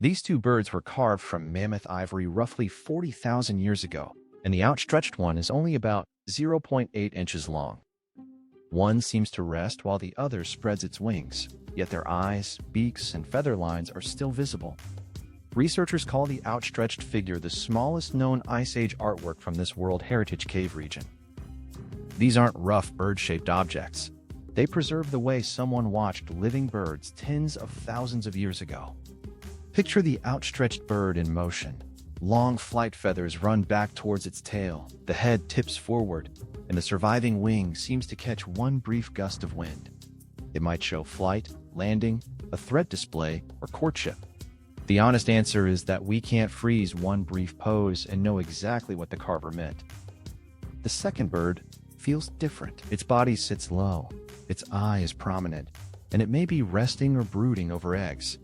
These two birds were carved from mammoth ivory roughly 40,000 years ago, and the outstretched one is only about 0.8 inches long. One seems to rest while the other spreads its wings, yet their eyes, beaks, and feather lines are still visible. Researchers call the outstretched figure the smallest known Ice Age artwork from this World Heritage Cave region. These aren't rough bird-shaped objects. They preserve the way someone watched living birds tens of thousands of years ago. Picture the outstretched bird in motion. Long flight feathers run back towards its tail, the head tips forward, and the surviving wing seems to catch one brief gust of wind. It might show flight, landing, a threat display, or courtship. The honest answer is that we can't freeze one brief pose and know exactly what the carver meant. The second bird feels different. Its body sits low, its eye is prominent, and it may be resting or brooding over eggs.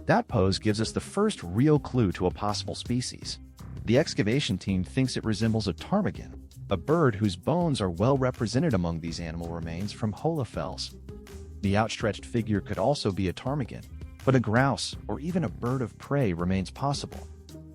That pose gives us the first real clue to a possible species. The excavation team thinks it resembles a ptarmigan, a bird whose bones are well represented among these animal remains from Hohle Fels. The outstretched figure could also be a ptarmigan, but a grouse or even a bird of prey remains possible.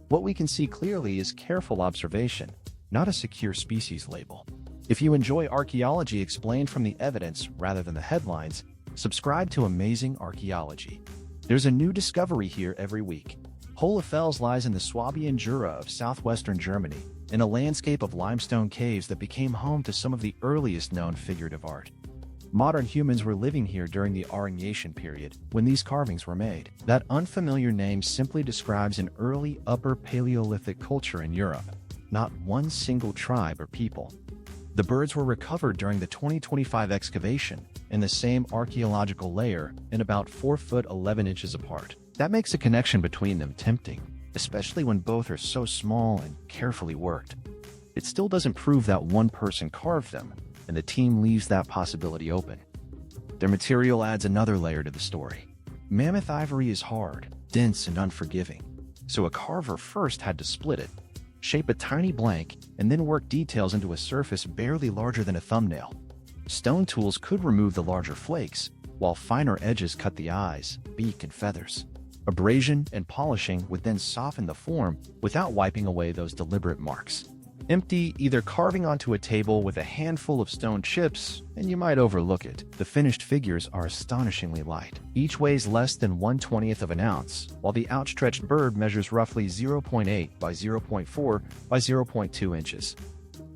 What we can see clearly is careful observation, not a secure species label. If you enjoy archaeology explained from the evidence rather than the headlines, subscribe to Amazing Archaeology. There's a new discovery here every week. Hohle Fels lies in the Swabian Jura of southwestern Germany, in a landscape of limestone caves that became home to some of the earliest known figurative art. Modern humans were living here during the Archaeology period, when these carvings were made. That unfamiliar name simply describes an early Upper Paleolithic culture in Europe, not one single tribe or people. The birds were recovered during the 2025 excavation in the same archaeological layer and about 4 foot 11 inches apart. That makes a connection between them tempting, especially when both are so small and carefully worked. It still doesn't prove that one person carved them, and the team leaves that possibility open. Their material adds another layer to the story. Mammoth ivory is hard, dense, and unforgiving, so a carver first had to split it, shape a tiny blank, and then work details into a surface barely larger than a thumbnail. Stone tools could remove the larger flakes, while finer edges cut the eyes, beak, and feathers. Abrasion and polishing would then soften the form without wiping away those deliberate marks. Empty, either carving onto a table with a handful of stone chips, and you might overlook it. The finished figures are astonishingly light. Each weighs less than 1/20th of an ounce, while the outstretched bird measures roughly 0.8 by 0.4 by 0.2 inches.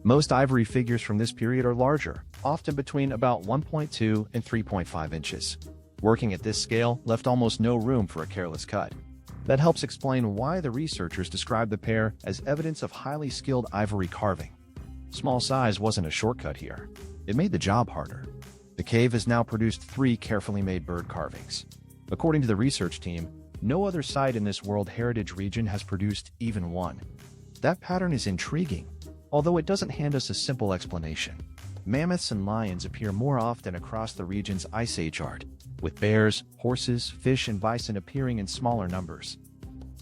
Most ivory figures from this period are larger, often between about 1.2 and 3.5 inches. Working at this scale left almost no room for a careless cut. That helps explain why the researchers describe the pair as evidence of highly skilled ivory carving. Small size wasn't a shortcut here. It made the job harder. The cave has now produced 3 carefully made bird carvings. According to the research team, no other site in this World Heritage region has produced even one. That pattern is intriguing, although it doesn't hand us a simple explanation. Mammoths and lions appear more often across the region's Ice Age art, with bears, horses, fish, and bison appearing in smaller numbers.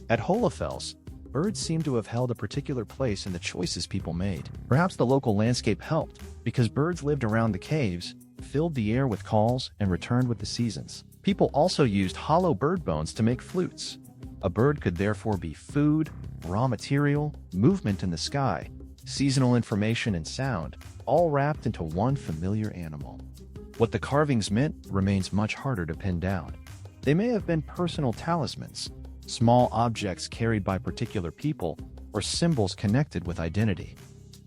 At Hohle Fels, birds seem to have held a particular place in the choices people made. Perhaps the local landscape helped, because birds lived around the caves, filled the air with calls, and returned with the seasons. People also used hollow bird bones to make flutes. A bird could therefore be food, raw material, movement in the sky, seasonal information, and sound, all wrapped into one familiar animal. What the carvings meant remains much harder to pin down. They may have been personal talismans, small objects carried by particular people, or symbols connected with identity.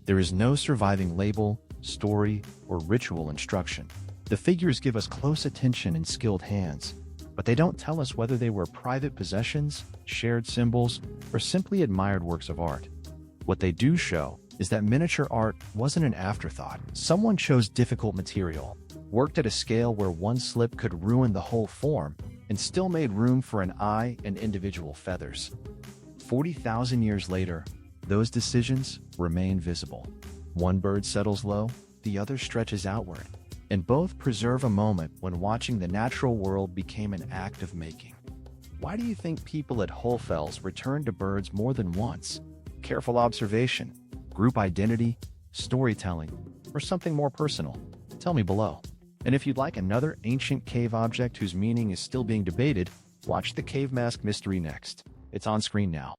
There is no surviving label, story, or ritual instruction. The figures give us close attention and skilled hands, but they don't tell us whether they were private possessions, shared symbols, or simply admired works of art. What they do show is that miniature art wasn't an afterthought. Someone chose difficult material, worked at a scale where one slip could ruin the whole form, and still made room for an eye and individual feathers. 40,000 years later, those decisions remain visible. One bird settles low, the other stretches outward, and both preserve a moment when watching the natural world became an act of making. Why do you think people at Hohle Fels return to birds more than once? Careful observation, group identity, storytelling, or something more personal? Tell me below. And if you'd like another ancient cave object whose meaning is still being debated, Watch the cave mask mystery next. It's on screen now.